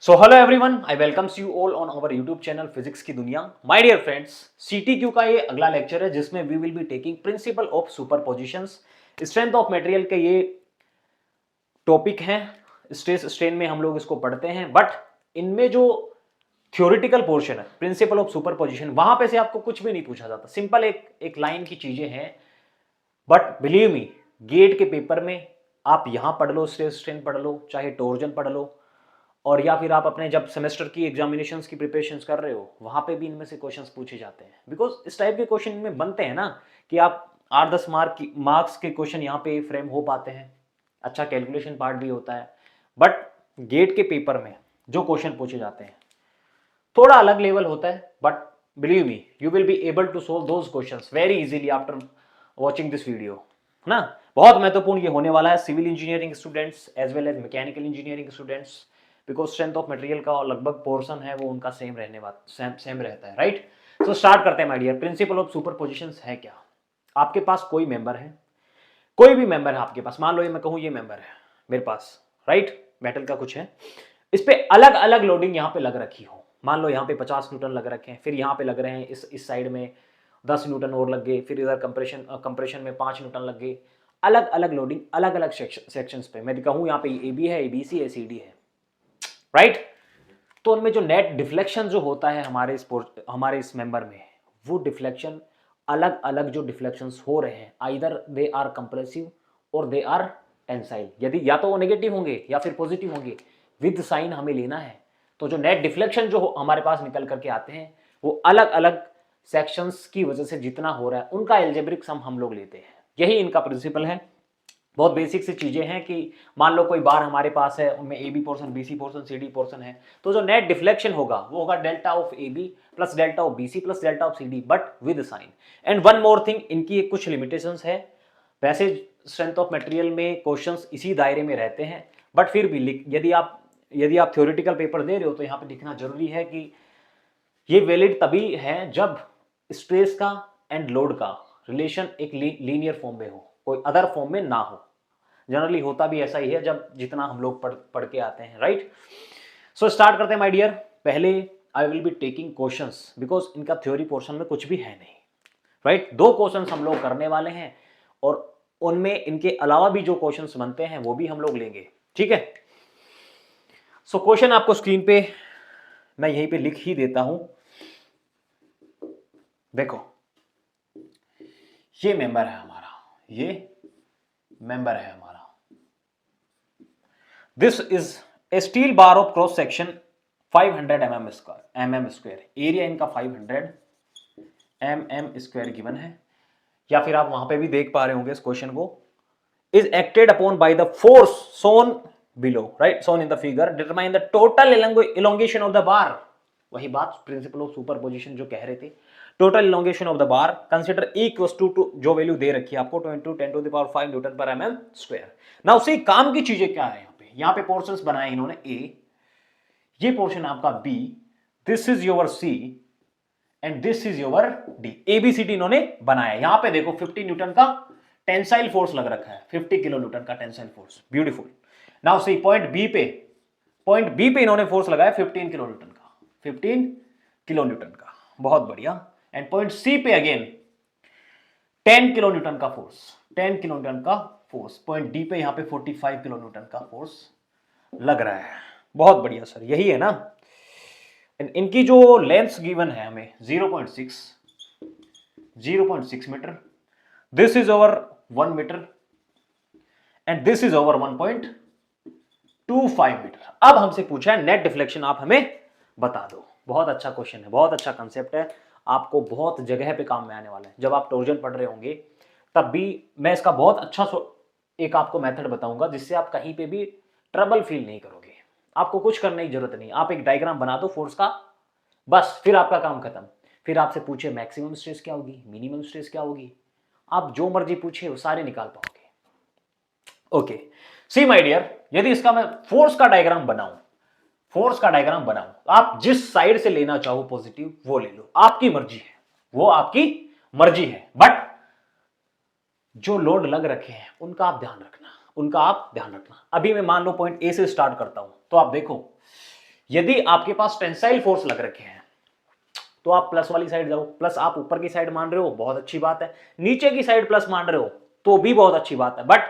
So hello everyone, I welcomes you all on our YouTube channel physics की दुनिया। My dear friends, सीटीक्यू का ये अगला लेक्चर है जिसमें we will be taking principle of superpositions. Strength of material के ये टॉपिक हैं। स्ट्रेस स्ट्रेन में हम लोग इसको पढ़ते हैं, बट इनमें जो थ्योरेटिकल पोर्शन है प्रिंसिपल ऑफ सुपरपोजिशन, वहां पे से आपको कुछ भी नहीं पूछा जाता। सिंपल एक एक लाइन की चीजें हैं, बट बिलीव मी, गेट के पेपर में आप यहां पढ़ लो, स्ट्रेस स्ट्रेन पढ़ लो, चाहे टोर्जन पढ़ लो, और या फिर आप अपने जब सेमेस्टर की एग्जामिनेशंस की प्रिपरेशंस कर रहे हो वहां पे भी इनमें से क्वेश्चंस पूछे जाते हैं। बिकॉज इस टाइप के क्वेश्चन इनमें बनते हैं ना कि आप 8-10 मार्क्स के क्वेश्चन यहाँ पे फ्रेम हो पाते हैं। अच्छा कैलकुलेशन पार्ट भी होता है, बट गेट के पेपर में जो क्वेश्चन पूछे जाते हैं थोड़ा अलग लेवल होता है। But believe me, you will be able to solve those questions very easily after watching this video ना। बहुत महत्वपूर्ण ये होने वाला है civil engineering students as well as mechanical engineering students, because strength of material का लगभग पोर्शन है वो उनका सेम रहने वाला सेम रहता है, राइट। सो स्टार्ट करते हैं माय डियर। प्रिंसिपल ऑफ सुपरपोजिशंस है क्या? आपके पास कोई मेंबर है, कोई भी मेंबर है आपके पास, मान लो ये मैं कहूं ये मेंबर है मेरे पास, राइट, मेटल का कुछ है, इस पे अलग अलग लोडिंग यहाँ पे लग रखी हो। मान लो यहाँ पे 50 न्यूटन लग रखे हैं, फिर यहाँ पे लग रहे हैं इस साइड में 10 न्यूटन और लग गए, फिर इधर कंप्रेशन में 5 न्यूटन लग गए। अलग अलग लोडिंग अलग अलग सेक्शंस पे, मैं कहूँ यहाँ पे ए बी है, ए बी सी है, सी डी है, राइट। तो उनमें जो नेट डिफ्लेक्शन जो होता है हमारे इस मेंबर में, वो डिफ्लेक्शन अलग अलग जो डिफ्लेक्शंस हो रहे हैं, आइदर दे आर कंप्रेसिव और दे आर टेंसाइल। यदि या तो वो नेगेटिव होंगे या फिर पॉजिटिव होंगे, विद साइन हमें लेना है। तो जो नेट डिफ्लेक्शन जो हमारे पास निकल करके आते हैं वो अलग अलग सेक्शंस की वजह से जितना हो रहा है उनका एल्जेब्रिक सम हम लोग लेते हैं। यही इनका प्रिंसिपल है। बहुत बेसिक सी चीजें हैं कि मान लो कोई बार हमारे पास है, उनमें A B portion, B C portion, C D portion है, तो जो नेट डिफ्लेक्शन होगा वो होगा delta of A B plus delta of B C plus delta of C D, but with sign. And one more thing, इनकी एक कुछ limitations है। वैसे स्ट्रेंथ ऑफ मटेरियल में क्वेश्चंस इसी दायरे में रहते हैं, बट फिर भी यदि आप थ्योरेटिकल पेपर दे रहे हो तो यहाँ पे लिखना जरूरी है कि ये वैलिड तभी है जब स्ट्रेस का एंड लोड का रिलेशन एक लीनियर फॉर्म में हो, कोई अदर फॉर्म में ना हो। जनरली होता भी ऐसा ही है जब जितना हम लोग पढ़ के आते हैं, राइट। सो स्टार्ट करते हैं माय डियर। पहले I will be taking questions, because इनका थ्योरी पोर्शन में कुछ भी है नहीं, राइट। 2 क्वेश्चंस हम लोग करने वाले हैं और उनमें इनके अलावा भी जो क्वेश्चंस बनते हैं वो भी हम लोग लेंगे, ठीक है। सो क्वेश्चन आपको स्क्रीन पे मैं यहीं पे लिख ही देता हूं। देखो, ये मेंबर है हमारा, ये मेंबर है हमारा। This is a steel bar of cross section 500 mm square. Area इनका 500 mm स्क्वायर गिवन है, या फिर आप वहां पे भी देख पा रहे होंगे इस क्वेश्चन को। Is acted upon by the force shown below, right, shown in the figure. Determine the total elongation of the bar. वही बात प्रिंसिपल ऑफ सुपरपोजिशन जो कह रहे थे, total elongation of the bar consider equals to जो value दे रखी है आपको 10⁻⁵ न्यूटन पर mm स्क्वायर। ना उसी काम की चीजें क्या है, यहाँ पे पोर्शंस बनाए इन्होंने ए, ये पोर्शन आपका B, this is your C and this is your D. ABCD इन्होंने बनाया। यहां पे देखो 50 न्यूटन का टेंसाइल फोर्स लग रखा है, 50 किलो न्यूटन का tensile force, beautiful. Now see point B पे इन्होंने फोर्स लगाया 15 किलो न्यूटन का, 15 किलो न्यूटन का, बहुत बढ़िया। एंड पॉइंट सी पे अगेन 10 किलो न्यूटन का फोर्स, 10 किलो न्यूटन का फोर्स। पॉइंट डी पे यहां पे 45 किलो न्यूटन का फोर्स लग रहा है। बहुत बढ़िया सर, यही है ना। इनकी जो लेंथ गिवन है हमें 0.6 meter, this is over 1 meter and this is over 1.25 meter. अब हमसे पूछा है नेट डिफ्लेक्शन आप हमें बता दो। बहुत अच्छा क्वेश्चन है, बहुत अच्छा कंसेप्ट है, आपको बहुत जगह पे काम में आने वाला है। जब आप टोर्जन पढ़ रहे होंगे तब भी मैं इसका बहुत अच्छा एक आपको मेथड बताऊंगा जिससे आप कहीं पे भी ट्रबल फील नहीं करोगे। आपको कुछ करने की जरूरत नहीं, आप एक डायग्राम बना दो फोर्स का, बस फिर आपका काम खत्म। फिर आपसे पूछे मैक्सिमम स्ट्रेस क्या होगी, मिनिमम स्ट्रेस क्या होगी, आप जो मर्जी पूछे वो सारे निकाल पाओगे। ओके, सी माय डियर, यदि इसका मैं फोर्स का डायग्राम बनाऊं, आप जिस साइड से लेना चाहो पॉजिटिव वो ले लो, आपकी मर्जी है, वो आपकी मर्जी है। बट जो लोड लग रखे हैं उनका आप ध्यान रखना। अभी मैं मान लो पॉइंट ए से स्टार्ट करता हूं, तो आप देखो यदि आपके पास टेंसाइल फोर्स लग रखे हैं तो आप प्लस वाली साइड जाओ, प्लस आप ऊपर की साइड मान रहे हो बहुत अच्छी बात है, नीचे की साइड प्लस मान रहे हो तो भी बहुत अच्छी बात है, बट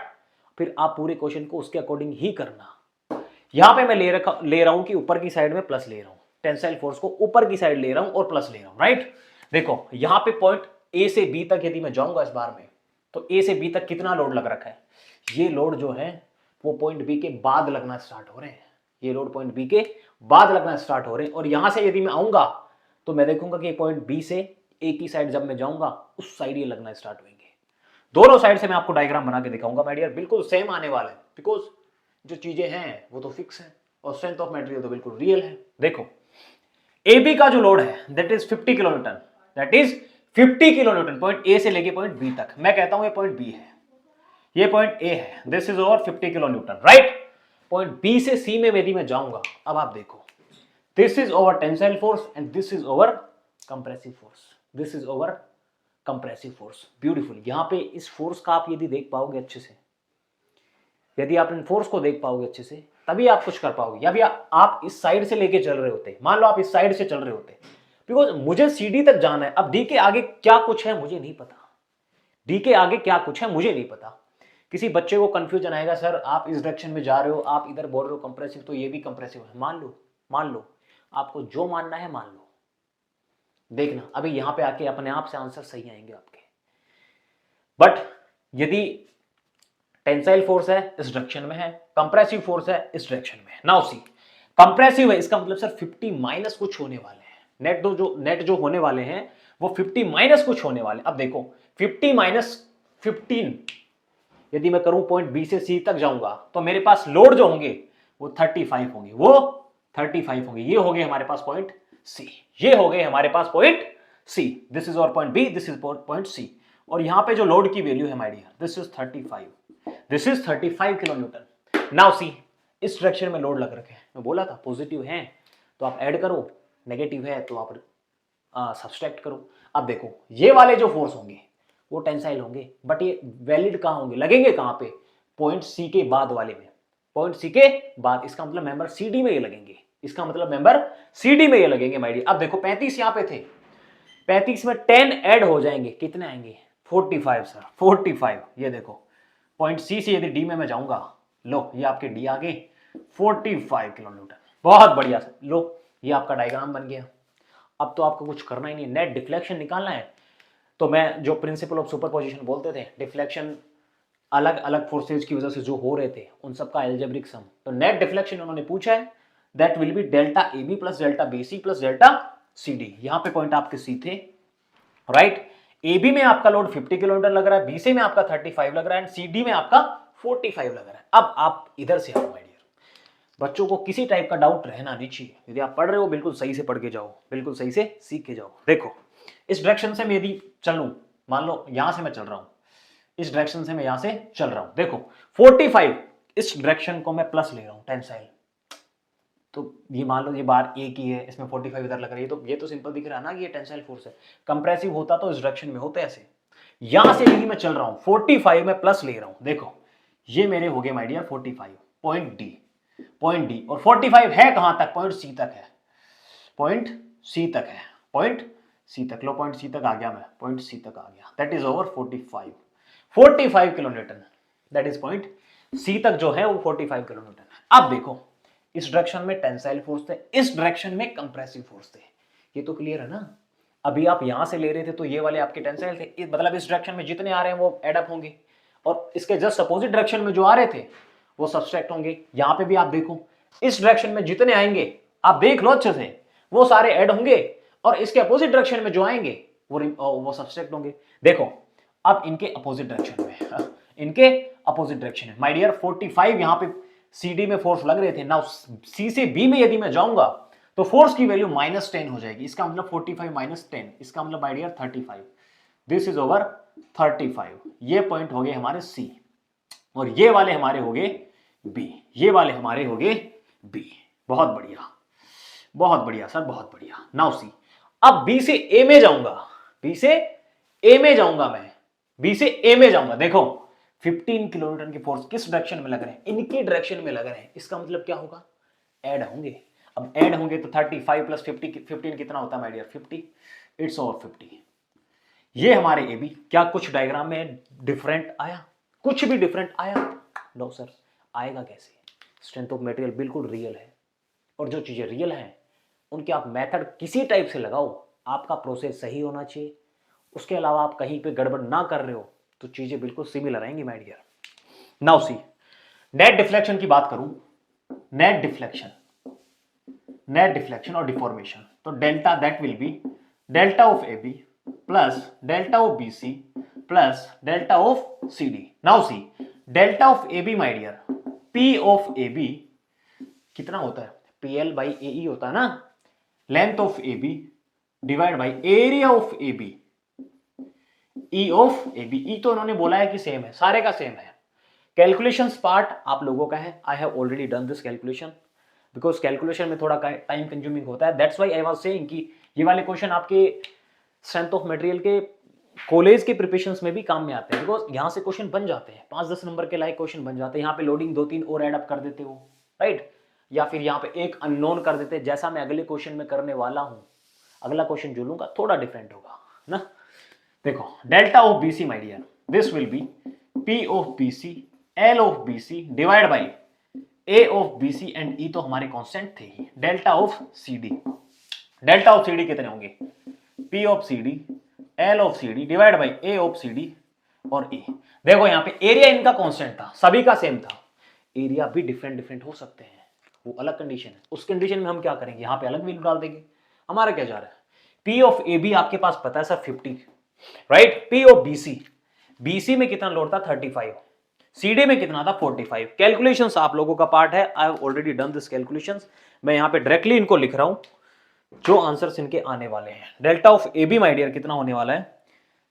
फिर आप पूरे क्वेश्चन को उसके अकॉर्डिंग ही करना। यहां पे मैं ले रहा हूं कि ऊपर की साइड में प्लस ले रहा हूं, टेंसाइल फोर्स को ऊपर की साइड ले रहा हूं और प्लस ले रहा हूं, राइट। देखो यहां पे पॉइंट ए से बी तक यदि मैं जाऊंगा इस बार में, तो ए से बी तक कितना लोड लग रखा है, ये लोड जो है वो पॉइंट बी के बाद लगना स्टार्ट हो रहे हैं, ये लोड पॉइंट बी के बाद लगना स्टार्ट हो रहे हैं। और यहां से यदि मैं आऊंगा तो मैं देखूंगा कि पॉइंट बी से ए की साइड जब मैं जाऊंगा उस साइड ये लगना स्टार्ट होंगे। दोनों साइड से मैं आपको डायग्राम बना के दिखाऊंगा माय डियर, बिल्कुल सेम आने वाला है, बिकॉज जो चीजें हैं वो तो फिक्स है और स्ट्रेंथ ऑफ मटेरियल तो बिल्कुल रियल है। देखो ए बी का जो लोड है that is 50 kilo newton, that is 50 kilo Newton, point A से लेके पॉइंट बी तक। मैं कहता हूं ये पॉइंट बी है, ये पॉइंट ए है, this is over 50 kilo newton, right. Point B से सी में यदि मैं जाऊंगा, अब आप देखो this is over tensile force and this is over compressive force, this is over compressive force. Beautiful. यहां पे इस फोर्स का आप यदि देख पाओगे अच्छे से, यदि आप इन फोर्स को देख पाओगे अच्छे से तभी आप कुछ कर पाओगे। या भी आप इस साइड से लेके चल रहे होते, मान लो आप इस साइड से चल रहे होते, बिकॉज मुझे सीडी तक जाना है। अब डी के आगे क्या कुछ है मुझे नहीं पता, डी के आगे क्या कुछ है मुझे नहीं पता। किसी बच्चे को कंफ्यूजन आएगा, सर आप इस डायरेक्शन में जा रहे हो, आप इधर बोल रहे हो कंप्रेसिव, तो ये भी कंप्रेसिव है। मान लो आपको जो मानना है मान लो, देखना अभी यहां पे आके अपने आप से आंसर सही आएंगे आपके। बट यदि टेंसाइल फोर्स है इस डायरेक्शन में है, कंप्रेसिव फोर्स है इस डायरेक्शन में है, नाउ सी कंप्रेसिव है, इसका मतलब सर 50 माइनस कुछ होने वाले हैं, नेट जो होने वाले हैं वो 50 माइनस कुछ होने वाले। अब देखो 50 माइनस 15 यदि मैं करूं पॉइंट बी से सी तक जाऊंगा तो मेरे पास लोड जो होंगे वो 35 होंगे, वो 35 होंगे। ये हो गए हमारे पास पॉइंट सी, ये हो गए हमारे पास पॉइंट सी, दिस इज और point B, this is point C. और यहां पे जो लोड की वैल्यू है my dear, this is 35, this is 35 kilo newton. Now see इस डायरेक्शन में लोड लग रखे हैं, मैं बोला था पॉजिटिव है तो आप ऐड करो, नेगेटिव है तो आप सब्सट्रैक्ट करो। अब देखो ये वाले जो फोर्स होंगे वो टेंसाइल होंगे, बट ये वैलिड कहां होंगे, लगेंगे कहां पे, पॉइंट सी के बाद वाले में, पॉइंट सी के बाद। इसका मतलब मेंबर सीडी में ये लगेंगे, इसका मतलब मेंबर सीडी में ये लगेंगे माय डियर। अब देखो 35 यहां पे थे, 35 में 10 ऐड हो जाएंगे, कितने आएंगे 45 सर, 45। ये देखो पॉइंट सी से यदि डी में मैं जाऊंगा, लो ये आपके डी आ गए 45 किलो न्यूटन। बहुत बढ़िया सर, लो ये आपका डायग्राम बन गया। अब तो आपको कुछ करना ही नहीं, नेट डिफ्लेक्शन निकालना है। तो मैं जो प्रिंसिपल ऑफ सुपरपोजिशन बोलते थे, डिफ्लेक्शन अलग अलग फोर्सेज की वजह से जो हो रहे थे उन सबका एल्जेब्रिक सम, तो नेट डिफ्लेक्शन उन्होंने पूछा है, that will be delta A B plus delta B C plus delta C D. यहां पे पॉइंट आपके सी थे, राइट। ए बी में आपका लोड 50 किलोमीटर लग रहा है, बी सी में आपका 35 लग रहा है, एंड सी डी में आपका 45 लग रहा है। अब आप इधर से आओ माय डियर, बच्चों को किसी टाइप का डाउट रहना नहीं चाहिए। यदि आप पढ़ रहे हो बिल्कुल सही से पढ़ के जाओ, बिल्कुल सही से सीख के जाओ। देखो इस डायरेक्शन से मैं यदि चलूं, मान लो यहां से मैं चल रहा हूं, इस डायरेक्शन से मैं यहां से चल रहा हूं, देखो 45 इस डायरेक्शन को मैं प्लस ले रहा हूं टेंसाइल, तो ये मान लो ये बार ए की है, इसमें 45 इधर लग रही है, तो ये तो सिंपल दिख रहा है ना कि ये टेंसाइल फोर्स है। कंप्रेसिव होता तो इस डायरेक्शन में होता ऐसे, यहां से यदि मैं चल रहा हूं 45 में प्लस ले रहा हूं, देखो ये मेरे हो गए my dear 45 point D, point D. और 45 है कहां तक, पॉइंट सी तक है, पॉइंट सी तक है, पॉइंट सी तक। लो पॉइंट सी तक आ गया, मैं पॉइंट सी तक आ गया, that is over 45 kilo newton, that is point C तक जो है वो 45 किलो न्यूटन है। अब देखो इस डायरेक्शन में टेंसाइल फोर्स थे, इस डायरेक्शन में कंप्रेसिव फोर्स थे, ये तो क्लियर है ना। अभी आप यहां से ले रहे थे तो ये वाले आपके टेंसाइल थे, मतलब इस डायरेक्शन में जितने आ रहे हैं वो एड अप होंगे, और इसके जस्ट अपोजिट डायरेक्शन में जो आ रहे थे वो सब्सट्रैक्ट होंगे। यहां पे भी आप देखो इस डायरेक्शन में जितने आएंगे, आप देख लो अच्छे से, वो सारे ऐड होंगे, और इसके अपोजिट डायरेक्शन में जो आएंगे वो सब्सट्रैक्ट होंगे। देखो अब इनके अपोजिट डायरेक्शन में, इनके अपोजिट डायरेक्शन है माय डियर। 45 यहां पे CD में फोर्स लग रहे थे, नाउ C से B में यदि मैं जाऊंगा तो फोर्स की वैल्यू -10 हो जाएगी, इसका मतलब 45 माइनस 10, इसका मतलब my dear 35, this is over 35। ये पॉइंट हो गए हमारे C, और ये वाले हमारे हो गए B, ये वाले हमारे हो गए B। बहुत बढ़िया, बहुत बढ़िया सर, बहुत बढ़िया। नाउ सी, अब B से A में जाऊंगा, B से A में जाऊंगा मैं, B से A में जाऊंगा, देखो 15 किलोमीटर की फोर्स किस डायरेक्शन में लग रहे हैं, इनकी डायरेक्शन में लग रहे हैं, इसका मतलब क्या होगा, ऐड होंगे। अब ऐड होंगे तो 35 प्लस 15 कितना होता है माय डियर? 50। It's over 50। ये हमारे ए बी। क्या कुछ डायग्राम में डिफरेंट आया? कुछ भी डिफरेंट आया? No sir. आएगा कैसे? स्ट्रेंथ ऑफ मटेरियल बिल्कुल रियल है, और जो चीजें रियल हैं उनके आप मेथड किसी टाइप से लगाओ, आपका प्रोसेस सही होना चाहिए। उसके अलावा आप कहीं पे गड़बड़ ना कर रहे हो तो चीजें बिल्कुल सिमिलर आएंगी my dear. Now see, net deflection की बात करूं, नेट डिफ्लेक्शन और डिफॉर्मेशन, तो delta that will be delta of A B plus delta of B C plus delta of C D. Now see, delta of A B my dear, P of A B कितना होता है? P L by A E होता है ना, length of A B divide by area of A B, E of A B. E तो उन्होंने बोला है कि सेम है, सारे का सेम है। कैलकुलेशंस पार्ट आप लोगों का है। I have already done this calculation, because calculation में थोड़ा टाइम कंज्यूमिंग होता है। That's why I was saying कि ये वाले क्वेश्चन आपके स्ट्रेंथ ऑफ मटेरियल के कॉलेज के प्रिपरेशंस में भी काम में आते हैं, बिकॉज यहां से क्वेश्चन बन जाते हैं, 5-10 नंबर के लायक क्वेश्चन बन जाते हैं। यहाँ पे लोडिंग 2-3 और एड अप कर देते हो, राइट, या फिर यहाँ पे एक अननोन कर देते, जैसा मैं अगले क्वेश्चन में करने वाला हूं। अगला क्वेश्चन जो लूंगा थोड़ा डिफरेंट होगा ना। देखो, delta of B C my dear, this will be P of B C L of B C divide by A of B C and E तो हमारे कांस्टेंट थे ही, delta of C D. Delta of C D कितने होंगे? P of C D L of C D divide by A of C D और A. देखो यहाँ पे एरिया इनका कांस्टेंट था, सभी का सेम था। एरिया भी डिफरेंट हो सकते हैं, वो अलग कंडीशन है। उस कंडीशन में हम क्या करेंगे? यहाँ पे अलग वैल्यू डाल देंगे। हमारा क्या जा रहा है? पी ऑफ ए बी आपके पास पता है sir 50, right. P of B C, B C में कितना लोड था? 35। सीडी में कितना था? 45। कैलकुलेशंस आप लोगों का पार्ट है। I have already done this calculations. मैं यहाँ पे डायरेक्टली इनको लिख रहा हूं जो आंसर्स इनके आने वाले हैं। Delta of A B my dear कितना होने वाला है?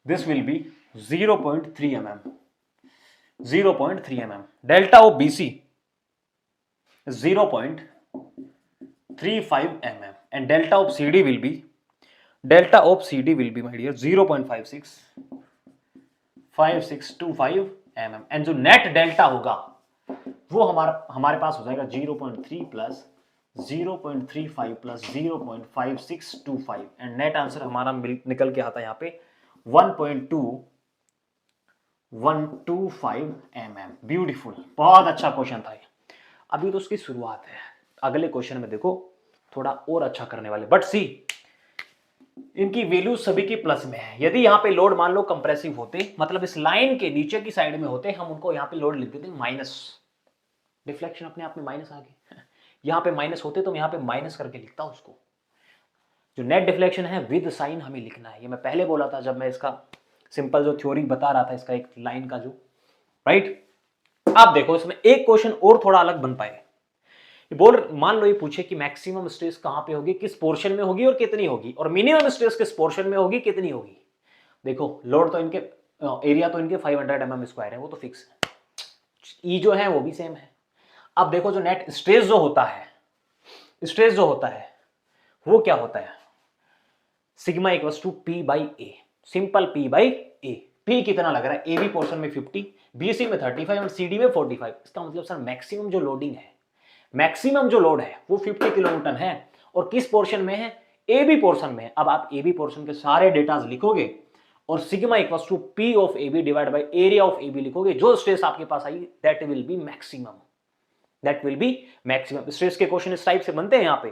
This will be 0.3 mm, 0.3 mm। Delta of B C 0.35 mm and delta of C D will be, delta of C D will be my dear 0.5625 mm and जो net delta होगा वो हमारे पास हो जाएगा 0.3 plus 0.35 plus 0.5625 and net answer हमारा निकल के आता है यहाँ पे 1.2125 mm। ब्यूटीफुल, बहुत अच्छा क्वेश्चन था ये। अभी तो उसकी शुरुआत है, अगले क्वेश्चन में देखो थोड़ा और अच्छा करने वाले। बट सी, इनकी वैल्यू सभी की प्लस में है। यदि यहाँ पे लोड मान लो कंप्रेसिव होते, मतलब इस लाइन के नीचे की साइड में होते, हम उनको यहाँ पे लोड लिख देते माइनस। डिफ्लेक्शन अपने आप में माइनस आ गई, यहाँ पे माइनस होते तो मैं यहाँ पे माइनस करके लिखता हूं उसको। जो नेट डिफ्लेक्शन है विद साइन हमें लिखना है। ये मैं पहले बोला था जब मैं इसका सिंपल जो थ्योरी बता रहा था, इसका एक लाइन का जो, राइट। आप देखो इसमें एक क्वेश्चन और थोड़ा अलग बन पाए। मान लो ये पूछे कि मैक्सिमम स्ट्रेस कहां पे होगी, किस पोर्शन में होगी और कितनी होगी, और मिनिमम स्ट्रेस किस पोर्शन में होगी, कितनी होगी। देखो लोड तो इनके, एरिया तो इनके 500 mm स्क्वायर है, वो तो फिक्स है। ई जो है वो भी सेम है। अब देखो जो नेट स्ट्रेस जो होता है, वो क्या होता है? Sigma equals to P by A, simple P by A. P कितना लग रहा है? ए बी पोर्शन में 50, बी सी में 35 और सी डी में 45। इसका मतलब सर मैक्सिमम जो लोडिंग है, मैक्सिमम जो लोड है वो 50 किलोन्यूटन है, और किस पोर्शन में है? ए बी पोर्शन में है। अब आप ए बी पोर्शन के सारे डेटाज लिखोगे और sigma equals to P of A B divide by area of A B लिखोगे, जो स्ट्रेस आपके पास आई that will be maximum, that will be maximum. Stress के क्वेश्चन इस टाइप से बनते हैं यहाँ पे,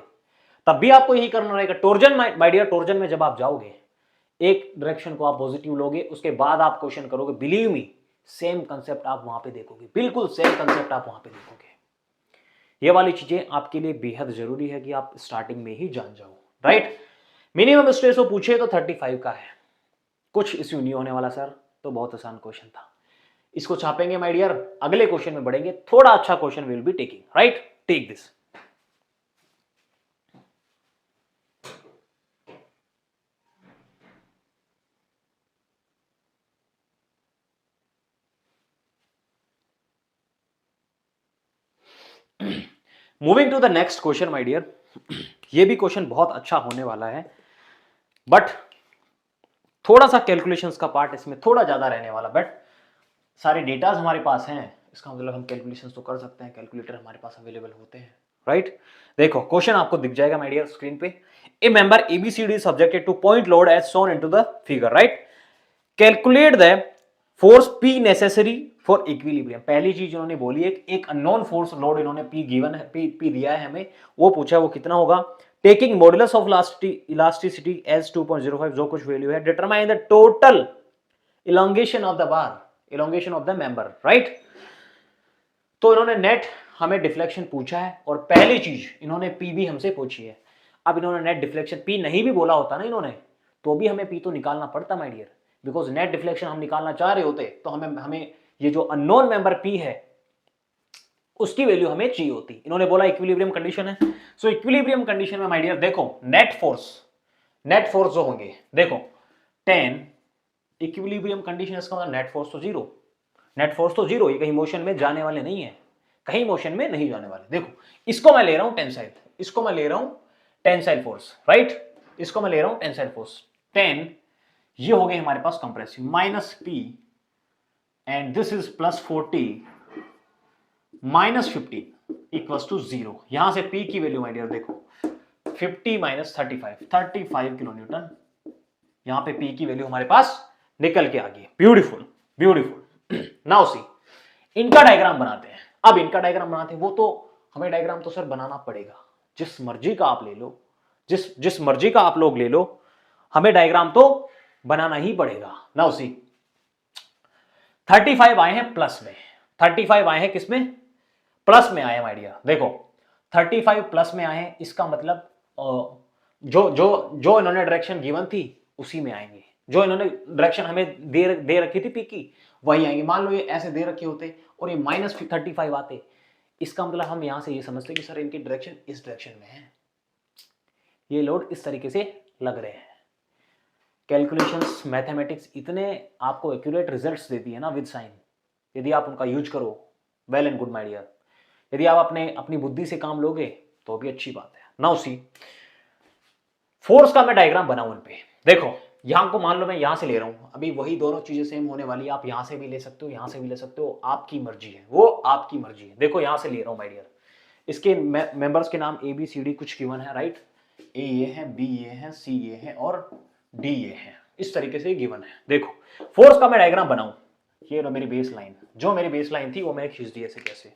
तब भी आपको यही करना रहेगा। टॉर्जन माय डियर, टॉर्जन में जब आप जाओगे, एक डायरेक्शन को आप पॉजिटिव लोगे, उसके बाद आप क्वेश्चन करोगे, बिलीव मी सेम कंसेप्ट आप वहां पे देखोगे, बिल्कुल सेम कंसेप्ट आप वहां पे देखोगे। ये वाली चीजें आपके लिए बेहद जरूरी है कि आप स्टार्टिंग में ही जान जाओ, राइट। मिनिमम स्ट्रेस वो पूछे तो 35 का है, कुछ इश्यू नहीं होने वाला सर, तो बहुत आसान क्वेश्चन था। इसको छापेंगे माय डियर, अगले क्वेश्चन में बढ़ेंगे, थोड़ा अच्छा question will be taking, right. Take this. Moving to the next question my dear. ये भी क्वेश्चन बहुत अच्छा होने वाला है, बट थोड़ा सा कैलकुलेशंस का पार्ट इसमें थोड़ा ज्यादा रहने वाला, बट सारे डेटाज हमारे पास हैं, इसका मतलब हम कैलकुलेशंस तो कर सकते हैं, कैलकुलेटर हमारे पास अवेलेबल होते हैं। राइट। देखो क्वेश्चन आपको दिख जाएगा माय डियर स्क्रीन पे। ए member ABCD is subjected to point load as shown into the figure, right? Calculate the force P necessary for equilibrium। पहली चीज इन्होंने बोली है एक अननोन फोर्स लोड इन्होंने P गिवन है, P दिया है हमें, वो पूछा है वो कितना होगा। Taking modulus of elasticity as 2.05 जो कुछ वैल्यू है, determine the total elongation of the bar, elongation of the member, right. तो इन्होंने नेट हमें डिफ्लेक्शन पूछा है और पहली चीज इन्होंने पी भी हमसे पूछी है। अब इन्होंने नेट डिफ्लेक्शन पी नहीं भी बोला होता ना इन्होंने, तो भी हमें पी तो निकालना पड़ता my dear, because net deflection हम निकालना चाह रहे होते तो हमें ये जो अननोन मेंबर पी है उसकी वैल्यू हमें चाहिए होती। इन्होंने बोला इक्विलिब्रियम कंडीशन है, सो इक्विलिब्रियम कंडीशन में माय डियर देखो नेट फोर्स जो होंगे, देखो 10 इक्विलिब्रियम कंडीशन, इसका मतलब नेट फोर्स तो जीरो, नेट फोर्स तो जीरो, ये कहीं मोशन में जाने वाले नहीं है, कहीं मोशन में नहीं जाने वाले। देखो इसको मैं ले रहा हूं टेंसाइल, इसको मैं ले रहा हूं टेंसाइल फोर्स, राइट, इसको मैं ले रहा हूं टेंसाइल फोर्स 10, ये हो गए हमारे पास compressive minus P and this is plus 40 minus 15 equals to 0। यहां से पी की वैल्यू माय डियर देखो 50 माइनस 35 किलो न्यूटन, यहां पे पी की वैल्यू हमारे पास निकल के आ गई। Beautiful beautiful. नाउ सी इनका डायग्राम बनाते हैं। अब इनका डायग्राम बनाते हैं, वो तो हमें डायग्राम तो सर बनाना पड़ेगा, जिस मर्जी का आप ले लो, जिस मर्जी का आप लोग ले लो, हमें डायग्राम तो बनाना ही पड़ेगा। नाउ सी 35 आए हैं प्लस में, 35 आए हैं किसमें, प्लस में आए माय डियर। देखो 35 प्लस में आए हैं, इसका मतलब जो जो जो इन्होंने डायरेक्शन गिवन थी उसी में आएंगे, जो इन्होंने डायरेक्शन हमें दे रखी थी पी की वही आएंगे। मान लो ये ऐसे दे रखे होते और ये माइनस 35 आते, इसका मतलब हम यहां से ये समझते कि सर इनकी डायरेक्शन इस डायरेक्शन में है, ये लोड इस तरीके से लग रहे हैं। कैलकुलेशंस मैथमेटिक्स इतने आपको एक्यूरेट रिजल्ट्स देती है ना विद साइन, यदि आप उनका यूज करो well and good my dear, यदि आप अपनी बुद्धि से काम लोगे तो भी अच्छी बात है। नाउ सी फोर्स का मैं डायग्राम बनाऊं इन पे। देखो यहां को मान लो मैं यहां से ले रहा हूं, अभी वही दोनों चीजें सेम होने वाली, आप यहां से भी ले सकते हो यहां से भी ले सकते हो, आपकी मर्जी है, वो आपकी मर्जी है। देखो यहां से ले रहा हूं माय डियर, इसके मेंबर्स के नाम ABCD कुछ गिवन है, राइट, ए ये है, बी ये है, सी ये है और डी ये है, इस तरीके से गिवन है। देखो फोर्स का मैं डायग्राम बनाऊं, ये लो मेरी बेस लाइन, जो मेरी बेस लाइन थी वो मैंने खींच दी ऐसे कैसे,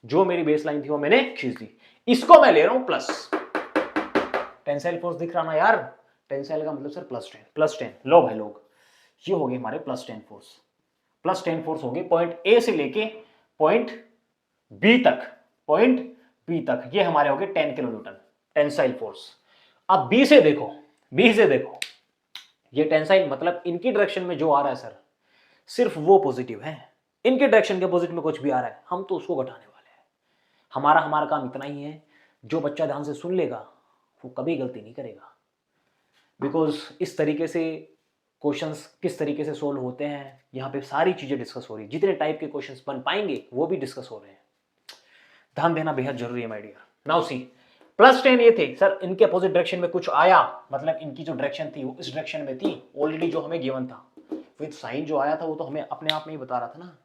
जो मेरी बेस लाइन थी वो मैंने खींच दी, इसको मैं ले रहा हूं प्लस, टेंसाइल फोर्स दिख रहा ना यार, टेंसाइल का मतलब सर प्लस 10 लो भाई लोग, ये हो गए हमारे प्लस 10 फोर्स, प्लस 10 फोर्स हो गए पॉइंट ए से लेके पॉइंट बी तक, ये हमारे हो गए 10 किलो न्यूटन टेंसाइल फोर्स। अब बी से देखो ये टेंसाइल मतलब इनकी डायरेक्शन में जो आ रहा है सर सिर्फ वो पॉजिटिव है, इनके डायरेक्शन के अपोजिट में कुछ भी आ रहा है हम तो उसको घटाने वाले हैं। हमारा काम इतना ही है, जो बच्चा ध्यान से सुन लेगा वो कभी गलती नहीं करेगा, बिकॉज इस तरीके से क्वेश्चंस किस तरीके से सोल्व होते हैं यहाँ पे सारी चीजें डिस्कस हो रही है, जितने टाइप के क्वेश्चंस बन पाएंगे वो भी डिस्कस हो रहे हैं, ध्यान देना बेहद जरूरी है my dear. Now see plus 10 ये थे सर, इनके अपोजिट डायरेक्शन में कुछ आया, मतलब इनकी जो डायरेक्शन थी वो इस डायरेक्शन में थी ऑलरेडी जो हमें गिवन था, विद साइन जो आया था वो तो हमें अपने आप में ही बता रहा था ना।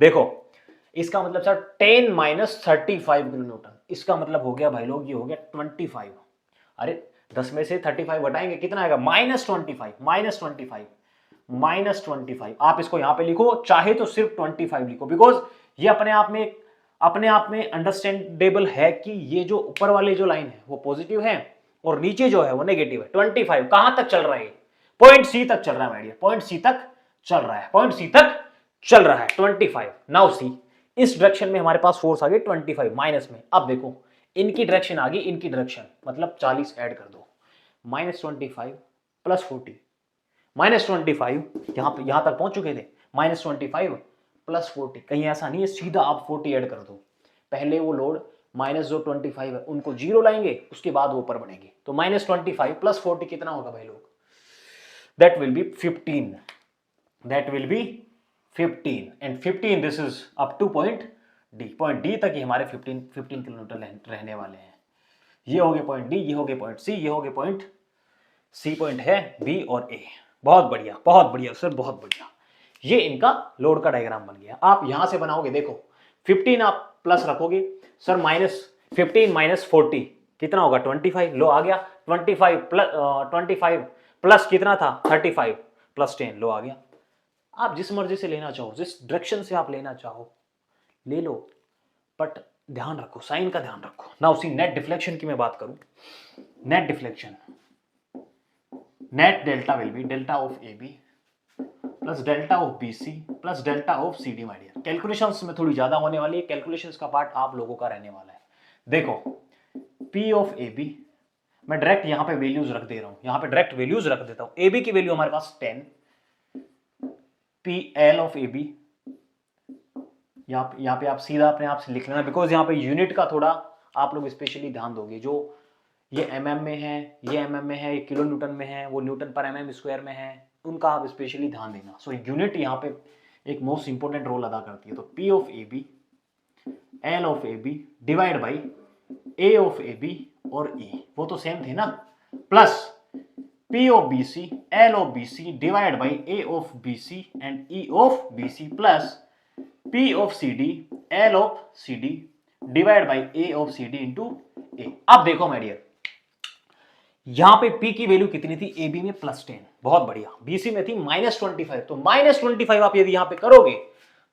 देखो इसका मतलब सर 10 माइनस 35 किलो न्यूटन, इसका मतलब हो गया भाई लोग ये हो गया 25, अरे 10 में से 35 घटाएंगे कितना आएगा माइनस 25, आप इसको यहां पे लिखो, चाहे तो सिर्फ 25 लिखो, बिकॉज ये अपने आप में अंडरस्टैंडेबल है कि ये जो ऊपर वाले जो लाइन है वो पॉजिटिव है और नीचे जो है वो नेगेटिव है। 25 कहां तक चल रहा है, पॉइंट सी तक चल रहा है माय डियर, पॉइंट सी तक चल रहा है 25। नाउ सी इस डायरेक्शन में हमारे पास फोर्स आ गई 25 माइनस में। अब देखो इनकी डायरेक्शन आ गई, इनकी डायरेक्शन मतलब 40 ऐड कर दो, -25 प्लस 40, -25 यहां तक पहुंच चुके थे, -25 प्लस 40, कहीं ऐसा नहीं है सीधा आप 40 ऐड कर दो, पहले वो लोड माइनस जो 25 है उनको 0 लाएंगे उसके बाद वो ऊपर बढ़ेंगे, तो -25 प्लस 40 कितना होगा भाई लोग, that will B 15, and 15 this is up two point D तक ही हमारे 15 किलोमीटर रहने वाले हैं। ये हो गए पॉइंट डी, ये हो गए पॉइंट सी, ये हो गए पॉइंट सी, पॉइंट है बी और ए। बहुत बढ़िया सर, बहुत बढ़िया। ये इनका लोड का डायग्राम बन गया। आप यहां से बनाओगे, देखो 15 आप प्लस रखोगे सर, माइनस 15 माइनस 40 कितना होगा 25, लो आ गया 25 प्लस कितना था 35 प्लस 10 लो आ गया। आप जिस मर्जी से लेना चाहो, जिस डायरेक्शन से आप लेना चाहो ले लो, बट ध्यान रखो, साइन का ध्यान रखो। ना उसी नेट डिफ्लेक्शन की मैं बात करूं, net deflection, net delta will be delta of A B plus delta of B C plus delta of C D. My dear, calculations में थोड़ी ज्यादा होने वाली है, कैलकुलेशंस का पार्ट आप लोगों का रहने वाला है। देखो P ऑफ ए बी, मैं डायरेक्ट यहां पे वैल्यूज रख दे रहा हूं, यहां पे डायरेक्ट वैल्यूज रख देता हूं। ए बी की वैल्यू हमारे पास 10, P L of A B, यहाँ पे आप सीधा अपने आप से लिख लेना, बिकॉज यहाँ पे यूनिट का थोड़ा आप लोग स्पेशली ध्यान दोगे। जो ये mm में है, ये mm में है, ये किलो न्यूटन में है, वो न्यूटन पर mm स्क्वायर में है, उनका आप स्पेशली ध्यान देना। सो यूनिट यहाँ पे एक मोस्ट इंपोर्टेंट रोल अदा करती है। तो P of A B, L of A B divide by A of A B और E, वो तो सेम थे ना, plus P of B C, L of B C divide by A of B C and E of B C plus P of C D, L of C D divide by A of C D into A. अब देखो my dear, यहां पे P की value कितनी थी AB में +10, बहुत बढ़िया। BC में थी -25, तो -25 आप यदि यहां पे करोगे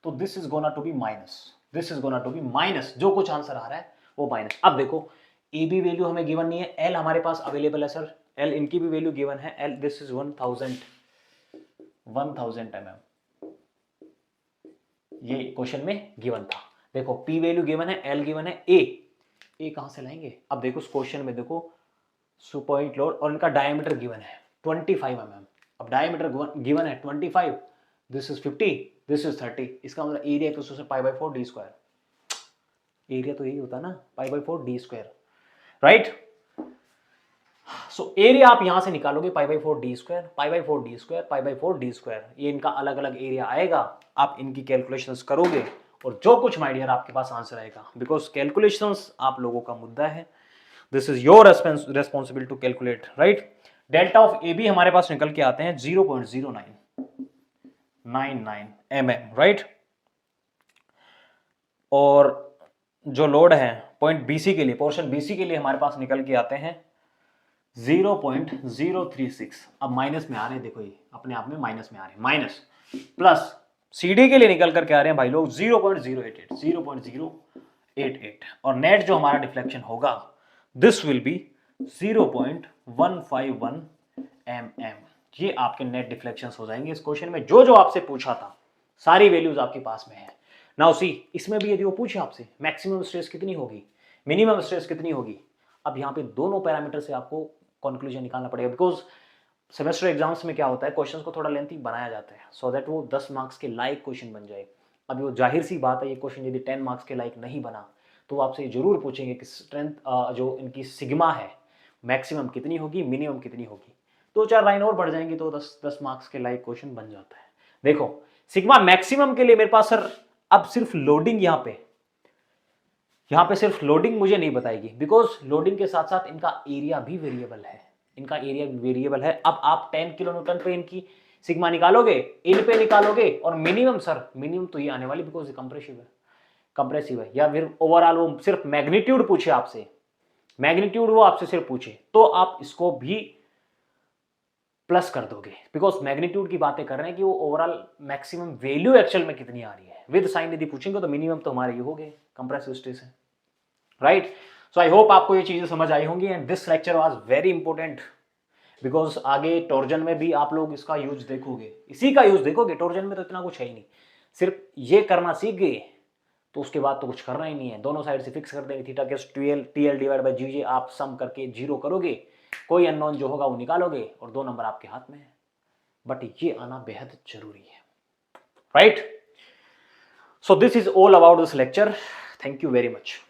तो this is gonna to be minus, this is gonna to be minus, जो कुछ आंसर आ रहा है वो माइनस। अब देखो AB वैल्यू हमें गिवन नहीं है, L हमारे पास अवेलेबल है सर, L इनकी भी वैल्यू गिवन है, L दिस इज 1000 mm, ये क्वेश्चन में गिवन था। देखो P वैल्यू गिवन है, L गिवन है, A कहां से लाएंगे? अब देखो इस क्वेश्चन में देखो सुपरहीट लोड और इनका डायमीटर गिवन है 25 mm। अब डायमीटर गिवन है 25, दिस इज 50, दिस इज 30, इसका मतलब area equal to π/4 d square. Area तो यही होता है ना, π/4 d square, right. So area आप यहां से निकालोगे π/4 d square, π/4 d square, π/4 d square, ये इनका अलग अलग एरिया आएगा। आप इनकी कैलकुलेशंस करोगे और जो कुछ माय डियर आपके पास आंसर आएगा, बिकॉज कैलकुलेशंस आप लोगों का मुद्दा है, this is your responsibility to calculate, right. Delta of A B हमारे पास निकल के आते हैं 0.0999 mm, राइट। और जो लोड है पॉइंट BC के लिए, पोर्शन BC के लिए हमारे पास निकल के आते हैं 0.036। अब माइनस में आ रहे हैं, देखो ये अपने आप में माइनस में आ रहे हैं, माइनस प्लस CD के लिए निकल करके आ रहे हैं भाई लोग 0.088 और नेट जो हमारा डिफ्लेक्शन होगा दिस विल बी 0.151 mm। ये आपके नेट डिफ्लेक्शंस हो जाएंगे। इस क्वेश्चन में जो जो आपसे पूछा था सारी वैल्यूज आपके पास में है। नाउ सी, इसमें भी यदि वो पूछे आपसे मैक्सिमम स्ट्रेस कितनी होगी, मिनिमम स्ट्रेस कितनी होगी, अब यहाँ पे दोनों पैरामीटर से आपको कंक्लूजन निकालना पड़ेगा, बिकॉज सेमेस्टर एग्जाम्स में क्या होता है, क्वेश्चंस को थोड़ा लेंथी बनाया जाता है सो दैट वो 10 मार्क्स के लायक क्वेश्चन बन जाए। अभी वो जाहिर सी बात है, ये क्वेश्चन यदि 10 मार्क्स के लायक नहीं बना तो वो आपसे जरूर पूछेंगे कि स्ट्रेंथ जो इनकी सिग्मा है मैक्सिमम कितनी होगी, मिनिमम कितनी होगी। 2-4 लाइन और बढ़ जाएंगी तो 10 मार्क्स के लायक क्वेश्चन बन जाता है। देखो सिग्मा मैक्सिमम के लिए मेरे पास सर अब सिर्फ लोडिंग, यहाँ पे सिर्फ लोडिंग मुझे नहीं बताएगी, बिकॉज लोडिंग के साथ साथ इनका एरिया भी वेरिएबल है, इनका एरिया भी वेरिएबल है। अब आप 10 किलो न्यूटन पे इनकी सिग्मा निकालोगे, इन पे निकालोगे, और मिनिमम सर मिनिमम तो ये आने वाली, बिकॉज ये कंप्रेसिव है, या फिर ओवरऑल वो सिर्फ मैग्नीट्यूड पूछे आपसे, मैग्नीट्यूड वो आपसे सिर्फ पूछे तो आप इसको भी प्लस कर दोगे, बिकॉज मैग्नीट्यूड की बातें कर रहे हैं कि वो ओवरऑल मैक्सिमम वैल्यू एक्चुअल में कितनी आ रही है। विद साइन यदि पूछेंगे तो मिनिमम तो हमारे ये हो गए कंप्रेसिव स्ट्रेस है, राइट। सो आई होप आपको ये चीजें समझ आई होंगी and this lecture was very important, because आगे टॉर्जन में भी आप लोग इसका यूज देखोगे, इसी का यूज देखोगे। टॉर्जन में तो इतना कुछ है ही नहीं, सिर्फ ये करना सीख गए तो उसके बाद तो कुछ करना ही नहीं है, दोनों साइड से फिक्स कर देंगे, थीटा के TL डिवाइड बाई GJ आप सम करके 0 करोगे, कोई अननोन जो होगा वो निकालोगे और 2 नंबर आपके हाथ में है। बट ये आना बेहद जरूरी है, right. So this is all about this lecture, thank you very much.